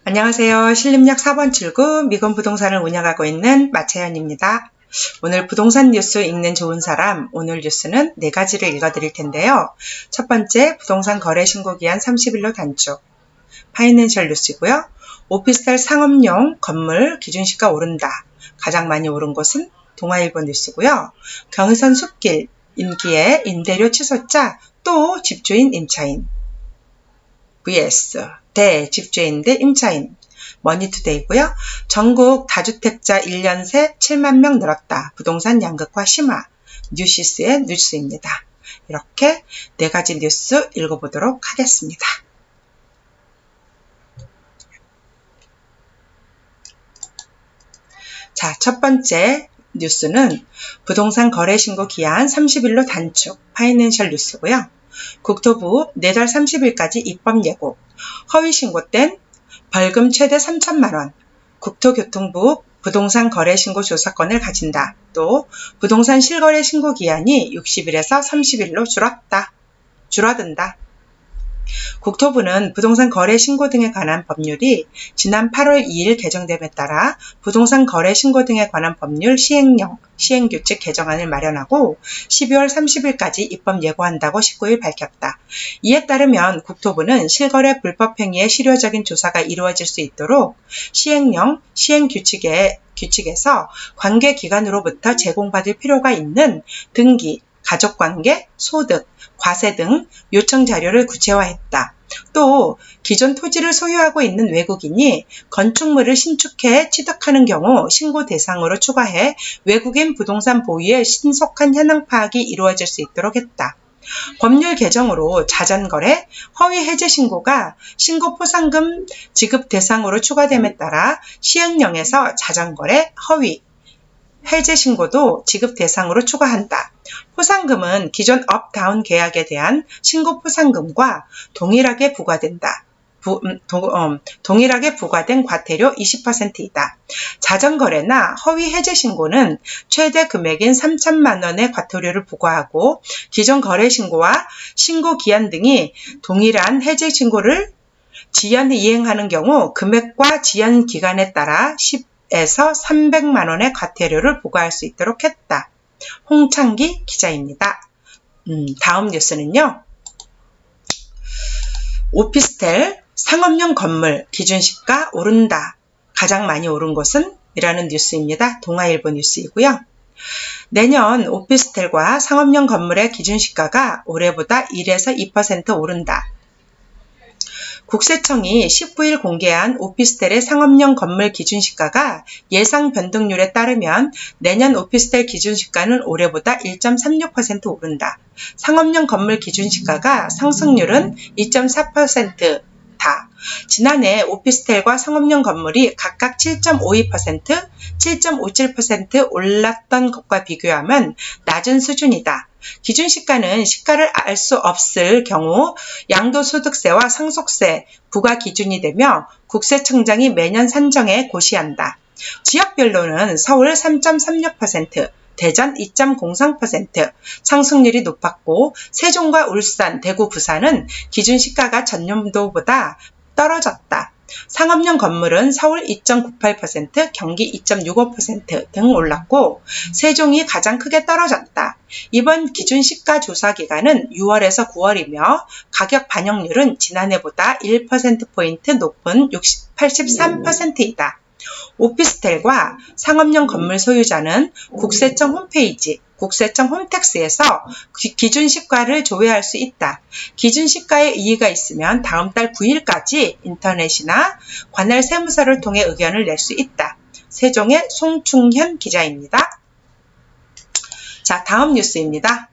안녕하세요. 신림역 4번 출구 미건 부동산을 운영하고 있는 마채연입니다. 오늘 부동산 뉴스 읽는 좋은 사람, 오늘 뉴스는 4가지를 읽어드릴 텐데요. 첫 번째, 부동산 거래 신고 기한 30일로 단축. 파이낸셜 뉴스고요. 오피스텔 상업용 건물 기준시가 오른다. 가장 많이 오른 곳은 동아일보 뉴스고요. 경의선 숲길 임기에 임대료 취소자 또 집주인 임차인. vs 대집주인 대 임차인. 머니투데이고요. 전국 다주택자 1년 새 7만 명 늘었다. 부동산 양극화 심화. 뉴시스의 뉴스입니다. 이렇게 4가지 뉴스 읽어보도록 하겠습니다. 자, 첫 번째 뉴스는 부동산 거래 신고 기한 30일로 단축. 파이낸셜 뉴스고요. 국토부 내달 30일까지 입법 예고. 허위 신고된 벌금 최대 3천만원. 국토교통부 부동산 거래 신고 조사권을 가진다. 또 부동산 실거래 신고 기한이 60일에서 30일로 줄어든다. 국토부는 부동산 거래 신고 등에 관한 법률이 지난 8월 2일 개정됨에 따라 부동산 거래 신고 등에 관한 법률 시행령, 시행규칙 개정안을 마련하고 12월 30일까지 입법 예고한다고 19일 밝혔다. 이에 따르면 국토부는 실거래 불법행위의 실효적인 조사가 이루어질 수 있도록 시행령, 시행규칙에서 관계기관으로부터 제공받을 필요가 있는 등기, 가족관계, 소득, 과세 등 요청 자료를 구체화했다. 또 기존 토지를 소유하고 있는 외국인이 건축물을 신축해 취득하는 경우 신고 대상으로 추가해 외국인 부동산 보유의 신속한 현황 파악이 이루어질 수 있도록 했다. 법률 개정으로 자전거래, 허위 해제 신고가 신고 포상금 지급 대상으로 추가됨에 따라 시행령에서 자전거래, 허위 해제 신고도 지급 대상으로 추가한다. 포상금은 기존 업다운 계약에 대한 신고 포상금과 동일하게 부과된다. 동일하게 부과된 과태료 20%이다. 자전거래나 허위 해제 신고는 최대 금액인 3천만 원의 과태료를 부과하고 기존 거래 신고와 신고 기한 등이 동일한 해제 신고를 지연 이행하는 경우 금액과 지연 기간에 따라 10에서 300만 원의 과태료를 부과할 수 있도록 했다. 홍창기 기자입니다. 다음 뉴스는요. 오피스텔 상업용 건물 기준시가 오른다. 가장 많이 오른 곳은? 이라는 뉴스입니다. 동아일보 뉴스이고요. 내년 오피스텔과 상업용 건물의 기준시가가 올해보다 1에서 2% 오른다. 국세청이 19일 공개한 오피스텔의 상업용 건물 기준시가가 예상 변동률에 따르면 내년 오피스텔 기준시가는 올해보다 1.36% 오른다. 상업용 건물 기준시가가 상승률은 2.4%다. 지난해 오피스텔과 상업용 건물이 각각 7.52%, 7.57% 올랐던 것과 비교하면 낮은 수준이다. 기준시가는 시가를 알 수 없을 경우 양도소득세와 상속세 부과 기준이 되며 국세청장이 매년 산정해 고시한다. 지역별로는 서울 3.36%, 대전 2.03% 상승률이 높았고 세종과 울산, 대구, 부산은 기준시가가 전년도보다 떨어졌다. 상업용 건물은 서울 2.98%, 경기 2.65% 등 올랐고 세종이 가장 크게 떨어졌다. 이번 기준시가 조사 기간은 6월에서 9월이며 가격 반영률은 지난해보다 1%포인트 높은 83%이다. 오피스텔과 상업용 건물 소유자는 국세청 홈페이지, 국세청 홈택스에서 기준시가를 조회할 수 있다. 기준시가에 이의가 있으면 다음 달 9일까지 인터넷이나 관할 세무서를 통해 의견을 낼 수 있다. 세종의 송충현 기자입니다. 자, 다음 뉴스입니다.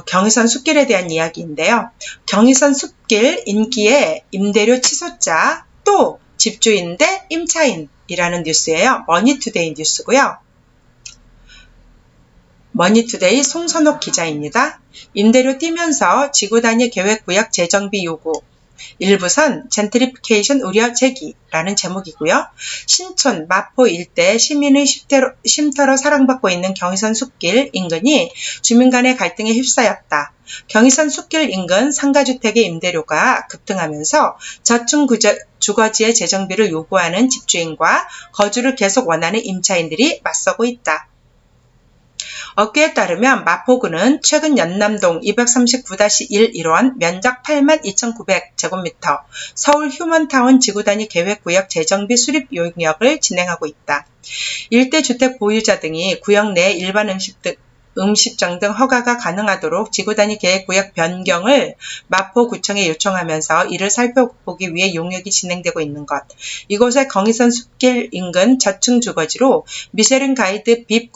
경의선 숲길에 대한 이야기인데요. 경의선 숲길 임기에 임대료 취소자 또 집주인 대 임차인이라는 뉴스예요. 머니투데이 뉴스고요. 머니투데이 송선옥 기자입니다. 임대료 뛰면서 지구단위 계획구역 재정비 요구, 일부선 젠트리피케이션 우려 제기라는 제목이고요. 신촌, 마포 일대 시민의 쉼터로 사랑받고 있는 경의선 숲길 인근이 주민 간의 갈등에 휩싸였다. 경의선 숲길 인근 상가주택의 임대료가 급등하면서 저층 주거지의 재정비를 요구하는 집주인과 거주를 계속 원하는 임차인들이 맞서고 있다. 업계에 따르면 마포구는 최근 연남동 239-1 1원 면적 82,900제곱미터 서울 휴먼타운 지구단위 계획구역 재정비 수립 용역을 진행하고 있다. 일대 주택 보유자 등이 구역 내 일반 음식점 등 허가가 가능하도록 지구단위 계획구역 변경을 마포구청에 요청하면서 이를 살펴보기 위해 용역이 진행되고 있는 것. 이곳의 경의선 숲길 인근 저층 주거지로 미쉐린 가이드 빕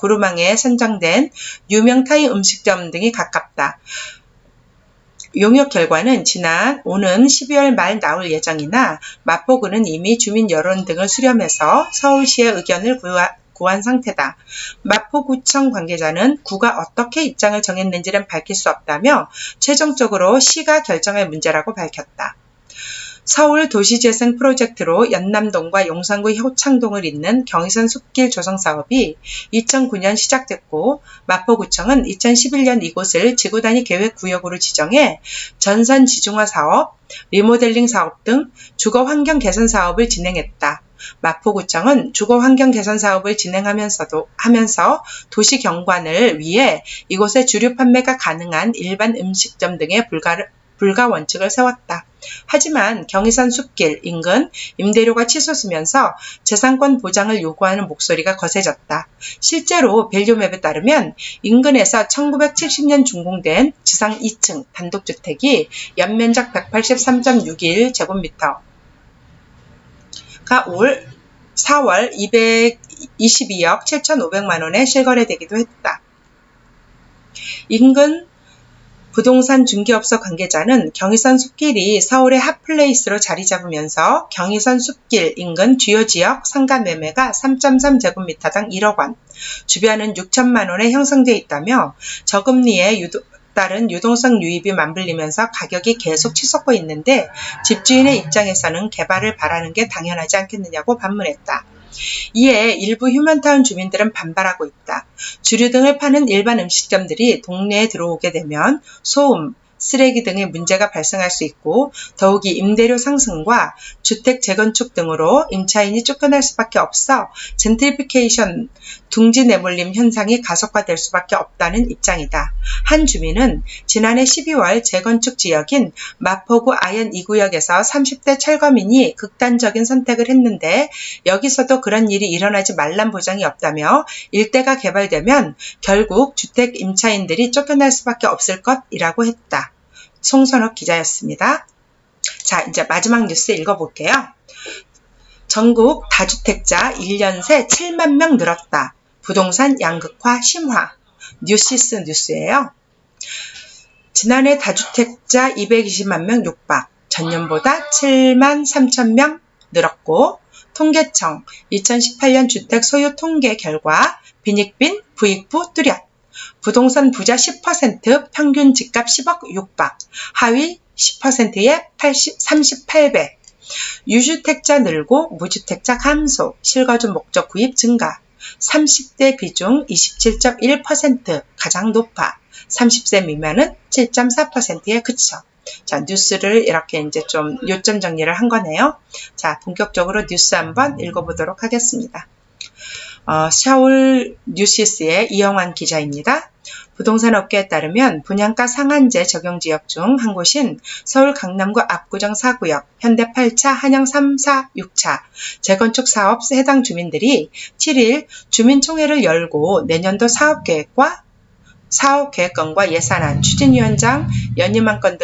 구루망에 선정된 유명 타이 음식점 등이 가깝다. 용역 결과는 오는 12월 말 나올 예정이나 마포구는 이미 주민 여론 등을 수렴해서 서울시의 의견을 구한 상태다. 마포구청 관계자는 구가 어떻게 입장을 정했는지는 밝힐 수 없다며 최종적으로 시가 결정할 문제라고 밝혔다. 서울 도시재생 프로젝트로 연남동과 용산구 효창동을 잇는 경의선 숲길 조성 사업이 2009년 시작됐고 마포구청은 2011년 이곳을 지구단위 계획구역으로 지정해 전선 지중화 사업, 리모델링 사업 등 주거 환경 개선 사업을 진행했다. 마포구청은 주거 환경 개선 사업을 진행하면서 도시 경관을 위해 이곳에 주류 판매가 가능한 일반 음식점 등의 불가 원칙을 세웠다. 하지만 경의선 숲길 인근 임대료가 치솟으면서 재산권 보장을 요구하는 목소리가 거세졌다. 실제로 밸류맵에 따르면 인근에서 1970년 준공된 지상 2층 단독주택이 연면적 183.61제곱미터가 올 4월 222억 7,500만 원에 실거래되기도 했다. 인근 부동산 중개업소 관계자는 경의선 숲길이 서울의 핫플레이스로 자리 잡으면서 경의선 숲길 인근 주요 지역 상가 매매가 3.3제곱미터당 1억 원, 주변은 6천만 원에 형성돼 있다며 저금리에 따른 유동성 유입이 맞물리면서 가격이 계속 치솟고 있는데 집주인의 입장에서는 개발을 바라는 게 당연하지 않겠느냐고 반문했다. 이에 일부 휴먼타운 주민들은 반발하고 있다. 주류 등을 파는 일반 음식점들이 동네에 들어오게 되면 소음, 쓰레기 등의 문제가 발생할 수 있고 더욱이 임대료 상승과 주택 재건축 등으로 임차인이 쫓겨날 수밖에 없어 젠트리피케이션, 둥지 내몰림 현상이 가속화될 수밖에 없다는 입장이다. 한 주민은 지난해 12월 재건축 지역인 마포구 아현 2구역에서 30대 철거민이 극단적인 선택을 했는데 여기서도 그런 일이 일어나지 말란 보장이 없다며 일대가 개발되면 결국 주택 임차인들이 쫓겨날 수밖에 없을 것이라고 했다. 송선옥 기자였습니다. 자, 이제 마지막 뉴스 읽어볼게요. 전국 다주택자 1년 새 7만 명 늘었다. 부동산 양극화 심화. 뉴시스 뉴스예요. 지난해 다주택자 220만 명 육박, 전년보다 7만 3천 명 늘었고 통계청 2018년 주택 소유 통계 결과 빈익빈 부익부 뚜렷. 부동산 부자 10% 평균 집값 10억 육박, 하위 10%의 38배. 유주택자 늘고 무주택자 감소, 실거주 목적 구입 증가. 30대 비중 27.1% 가장 높아. 30세 미만은 7.4%에 그쳐. 자, 뉴스를 이렇게 이제 좀 요점 정리를 한 거네요. 자, 본격적으로 뉴스 한번 읽어보도록 하겠습니다. 서울 뉴시스의 이영환 기자입니다. 부동산 업계에 따르면 분양가 상한제 적용 지역 중 한 곳인 서울 강남구 압구정 4구역, 현대 8차, 한양 3, 4, 6차 재건축 사업 해당 주민들이 7일 주민총회를 열고 내년도 사업계획건과 예산안, 추진위원장 연임안건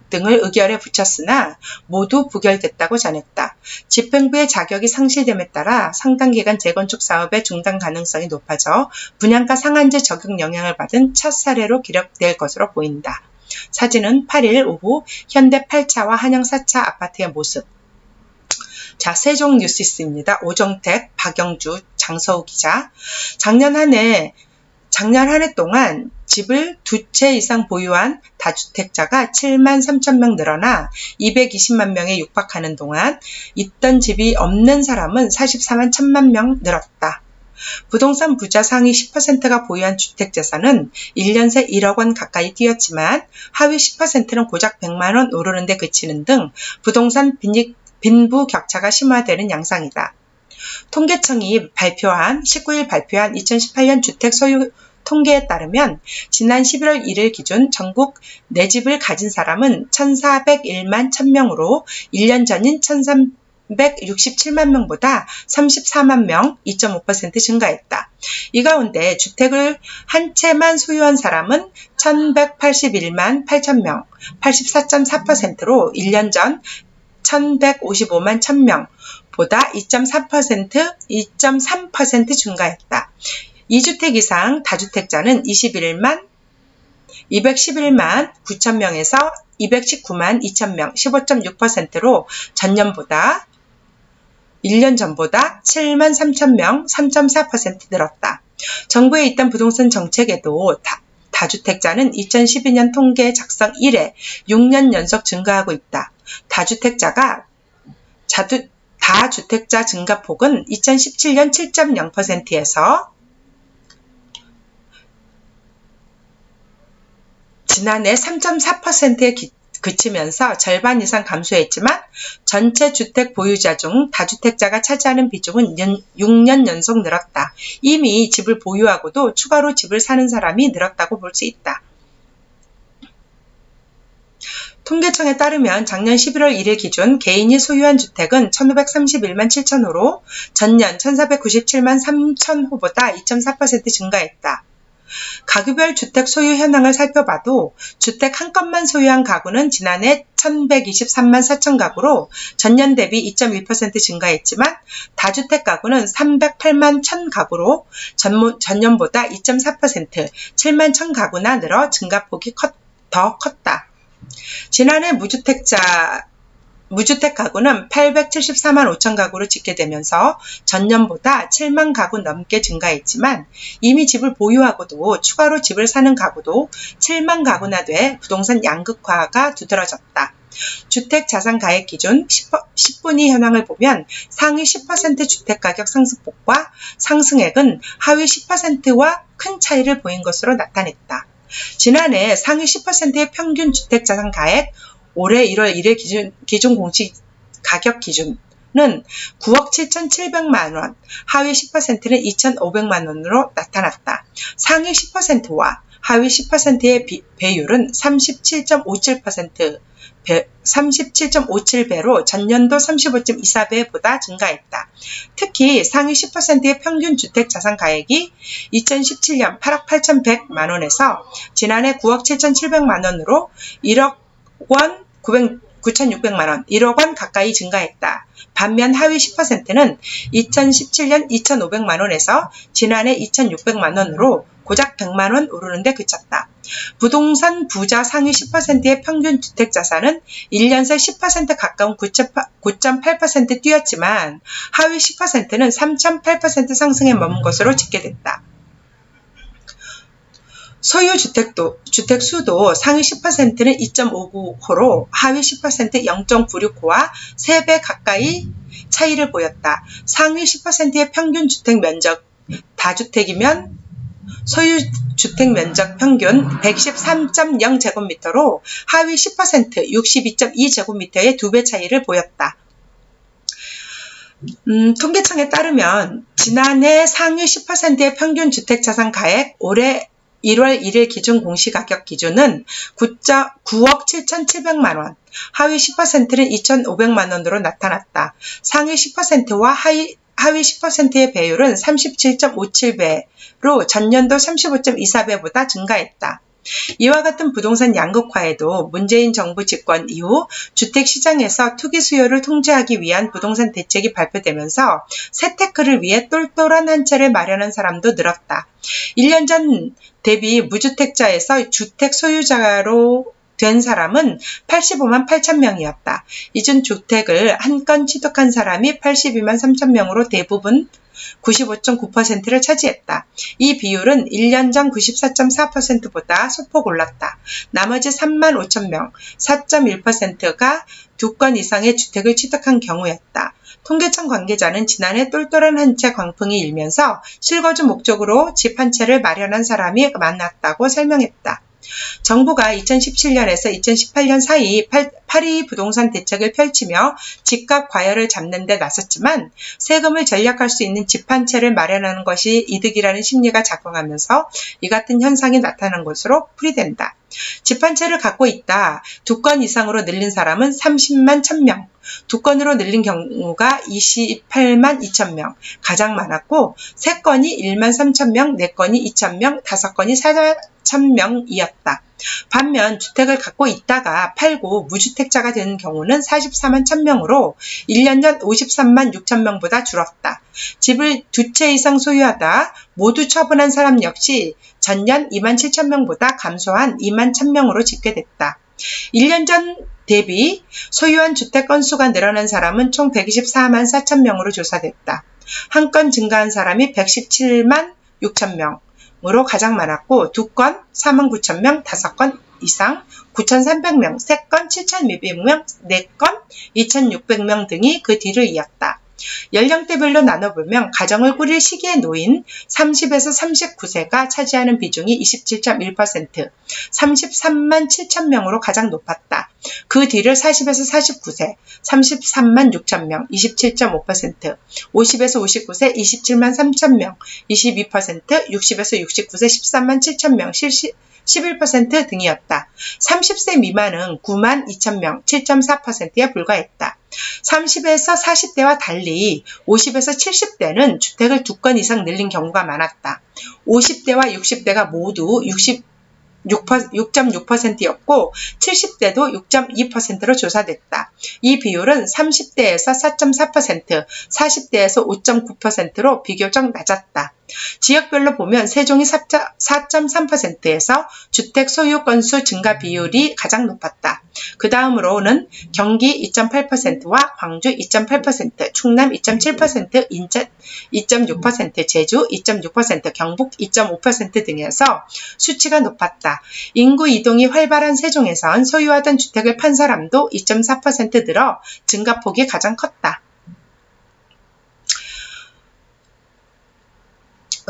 등을 의결에 붙였으나 모두 부결됐다고 전했다. 집행부의 자격이 상실됨에 따라 상당 기간 재건축 사업의 중단 가능성이 높아져 분양가 상한제 적용 영향을 받은 첫 사례로 기록될 것으로 보인다. 사진은 8일 오후 현대 8차와 한양 4차 아파트의 모습. 자, 세종 뉴시스입니다. 오정택, 박영주, 장서우 기자. 작년 한 해 동안 집을 2채 이상 보유한 다주택자가 7만 3천 명 늘어나 220만 명에 육박하는 동안 있던 집이 없는 사람은 44만 1천만 명 늘었다. 부동산 부자 상위 10%가 보유한 주택자산은 1년 새 1억 원 가까이 뛰었지만 하위 10%는 고작 100만 원 오르는 데 그치는 등 부동산 빈부격차가 심화되는 양상이다. 통계청이 19일 발표한 2018년 주택 소유 통계에 따르면 지난 11월 1일 기준 전국 내 집을 가진 사람은 1,401만 1,000명으로 1년 전인 1,367만 명보다 34만 명, 2.5% 증가했다. 이 가운데 주택을 한 채만 소유한 사람은 1,181만 8,000명, 84.4%로 1년 전 1,155만 1,000명 보다 2.3% 증가했다. 2주택 이상 다주택자는 211만 9,000명에서 219만 2,000명, 15.6%로 전년보다 1년 전보다 7만 3,000명, 3.4% 늘었다. 정부에 있던 부동산 정책에도 다주택자는 2012년 통계 작성 이래 6년 연속 증가하고 있다. 다주택자 증가폭은 2017년 7.0%에서 지난해 3.4%에 그치면서 절반 이상 감소했지만 전체 주택 보유자 중 다주택자가 차지하는 비중은 6년 연속 늘었다. 이미 집을 보유하고도 추가로 집을 사는 사람이 늘었다고 볼 수 있다. 통계청에 따르면 작년 11월 1일 기준 개인이 소유한 주택은 1,531만 7,000호로 전년 1,497만 3,000호보다 2.4% 증가했다. 가구별 주택 소유 현황을 살펴봐도 주택 한 건만 소유한 가구는 지난해 1,123만 4천 가구로 전년 대비 2.2% 증가했지만 다주택 가구는 308만 1,000 가구로 전년보다 2.4%, 7만 1,000 가구나 늘어 증가폭이 더 컸다. 지난해 무주택 가구는 874만 5천 가구로 집계되면서 전년보다 7만 가구 넘게 증가했지만 이미 집을 보유하고도 추가로 집을 사는 가구도 7만 가구나 돼 부동산 양극화가 두드러졌다. 주택 자산 가액 기준 10분위 현황을 보면 상위 10% 주택 가격 상승폭과 상승액은 하위 10%와 큰 차이를 보인 것으로 나타냈다. 지난해 상위 10%의 평균 주택 자산 가액 올해 1월 1일 기준 공시 가격 기준은 9억 7,700만 원, 하위 10%는 2,500만 원으로 나타났다. 상위 10%와 하위 10%의 배율은 37.57배로 전년도 35.24배보다 증가했다. 특히 상위 10%의 평균 주택 자산 가액이 2017년 8억 8,100만 원에서 지난해 9억 7,700만 원으로 1억 원 9,600만 원, 1억 원 가까이 증가했다. 반면 하위 10%는 2017년 2,500만 원에서 지난해 2,600만 원으로 고작 100만 원 오르는 데 그쳤다. 부동산 부자 상위 10%의 평균 주택 자산은 1년 새 10% 가까운 9.8% 뛰었지만 하위 10%는 3.8% 상승에 머문 것으로 집계됐다. 소유 주택 수도 상위 10%는 2.59호로 하위 10% 0.96호와 3배 가까이 차이를 보였다. 상위 10%의 평균 주택 면적 다주택이면 소유 주택 면적 평균 113.0제곱미터로 하위 10% 62.2제곱미터의 2배 차이를 보였다. 통계청에 따르면 지난해 상위 10%의 평균 주택 자산 가액 올해 1월 1일 기준 공시가격 기준은 9억 7,700만 원, 하위 10%는 2,500만 원으로 나타났다. 상위 10%와 하위 10%의 배율은 37.57배로 전년도 35.24배보다 증가했다. 이와 같은 부동산 양극화에도 문재인 정부 집권 이후 주택시장에서 투기 수요를 통제하기 위한 부동산 대책이 발표되면서 세테크를 위해 똘똘한 한 채를 마련한 사람도 늘었다. 1년 전 대비 무주택자에서 주택 소유자로 된 사람은 85만 8천 명이었다. 이중 주택을 한 건 취득한 사람이 82만 3천 명으로 대부분 95.9%를 차지했다. 이 비율은 1년 전 94.4%보다 소폭 올랐다. 나머지 3만 5천 명, 4.1%가 2건 이상의 주택을 취득한 경우였다. 통계청 관계자는 지난해 똘똘한 한 채 광풍이 일면서 실거주 목적으로 집 한 채를 마련한 사람이 많았다고 설명했다. 정부가 2017년에서 2018년 사이 8.2 부동산 대책을 펼치며 집값 과열을 잡는 데 나섰지만 세금을 절약할 수 있는 집 한 채를 마련하는 것이 이득이라는 심리가 작용하면서 이 같은 현상이 나타난 것으로 풀이된다. 집 한 채를 갖고 있다. 2건 이상으로 늘린 사람은 30만 1,000명, 2건으로 늘린 경우가 28만 2,000명, 가장 많았고 3건이 1만 3,000명, 4건이 2,000명, 5건이 4,000명이었다. 반면 주택을 갖고 있다가 팔고 무주택자가 되는 경우는 44만 1,000명으로 1년 전 53만 6,000명보다 줄었다. 집을 2채 이상 소유하다 모두 처분한 사람 역시 전년 2만 7,000명보다 감소한 2만 1,000명으로 집계됐다. 1년 전 대비 소유한 주택 건수가 늘어난 사람은 총 124만 4,000명으로 조사됐다. 한 건 증가한 사람이 117만 6,000명으로 가장 많았고 2건 4만 9,000명, 5건 이상 9,300명, 3건 7,200명, 4건 2,600명 등이 그 뒤를 이었다. 연령대별로 나눠보면 가정을 꾸릴 시기에 놓인 30에서 39세가 차지하는 비중이 27.1%, 33만 7,000명으로 가장 높았다. 그 뒤를 40에서 49세, 33만 6,000명, 27.5%, 50에서 59세, 27만 3,000명, 22%, 60에서 69세, 13만 7,000명, 11% 등이었다. 30세 미만은 9만 2,000명, 7.4%에 불과했다. 30에서 40대와 달리 50에서 70대는 주택을 2건 이상 늘린 경우가 많았다. 50대와 60대가 모두 6.6%였고 70대도 6.2%로 조사됐다. 이 비율은 30대에서 4.4%, 40대에서 5.9%로 비교적 낮았다. 지역별로 보면 세종이 4.3%에서 주택 소유 건수 증가 비율이 가장 높았다. 그 다음으로는 경기 2.8%와 광주 2.8%, 충남 2.7%, 인천 2.6%, 제주 2.6%, 경북 2.5% 등에서 수치가 높았다. 인구 이동이 활발한 세종에선 소유하던 주택을 판 사람도 2.4% 늘어 증가폭이 가장 컸다.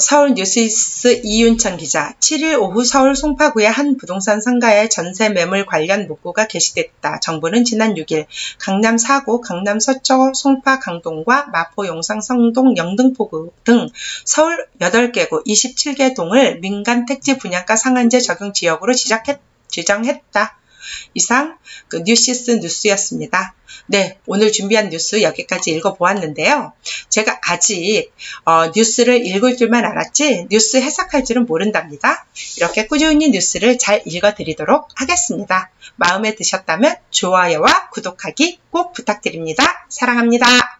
서울 뉴스이스 이윤천 기자, 7일 오후 서울 송파구의 한 부동산 상가의 전세 매물 관련 문구가 게시됐다. 정부는 지난 6일 강남 4구, 강남 서초, 송파, 강동과 마포, 용산, 성동, 영등포구 등 서울 8개구 27개 동을 민간 택지 분양가 상한제 적용 지역으로 지정했다. 이상 뉴시스 뉴스였습니다. 네, 오늘 준비한 뉴스 여기까지 읽어보았는데요. 제가 아직 뉴스를 읽을 줄만 알았지 뉴스 해석할 줄은 모른답니다. 이렇게 꾸준히 뉴스를 잘 읽어드리도록 하겠습니다. 마음에 드셨다면 좋아요와 구독하기 꼭 부탁드립니다. 사랑합니다.